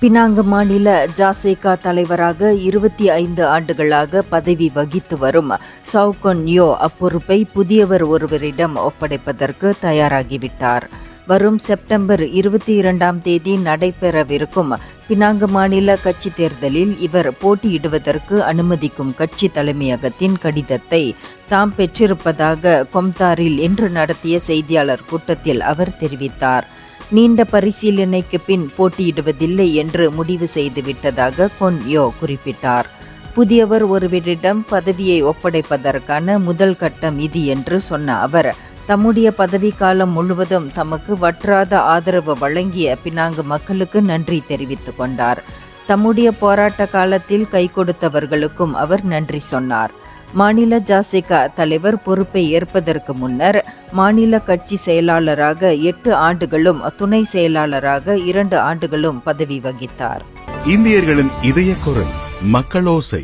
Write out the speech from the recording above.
Penang மாநில ஜாசேகா தலைவராக 25 ஆண்டுகளாக பதவி வகித்து வரும் சவுகொன் யோ அப்பொறுப்பை புதியவர் ஒருவரிடம் ஒப்படைப்பதற்கு தயாராகிவிட்டார். வரும் செப்டம்பர் 22ஆம் தேதி நடைபெறவிருக்கும் பினாங்கு மாநில கட்சி தேர்தலில் இவர் போட்டியிடுவதற்கு அனுமதிக்கும் கட்சி தலைமையகத்தின் கடிதத்தை தாம் பெற்றிருப்பதாக கொம்தாரில் இன்று நடத்திய செய்தியாளர் கூட்டத்தில் அவர் தெரிவித்தார். நீண்ட பரிசீலனைக்கு பின் போட்டியிடுவதில்லை என்று முடிவு செய்துவிட்டதாக கொன் யோ குறிப்பிட்டார். புதியவர் ஒருவரிடம் பதவியை ஒப்படைப்பதற்கான முதல் கட்டம் இது என்று சொன்ன அவர், தம்முடைய பதவிக்காலம் முழுவதும் தமக்கு வற்றாத ஆதரவு வழங்கிய பினாங்கு மக்களுக்கு நன்றி தெரிவித்துக் கொண்டார். தம்முடைய போராட்ட காலத்தில் கை கொடுத்தவர்களுக்கும் அவர் நன்றி சொன்னார். மாநில ஜாசேகா தலைவர் பொறுப்பை ஏற்பதற்கு முன்னர் மாநில கட்சி செயலாளராக 8 ஆண்டுகளும் துணை செயலாளராக 2 ஆண்டுகளும் பதவி வகித்தார். இந்தியர்களின் இதய குரல் மக்களோசை.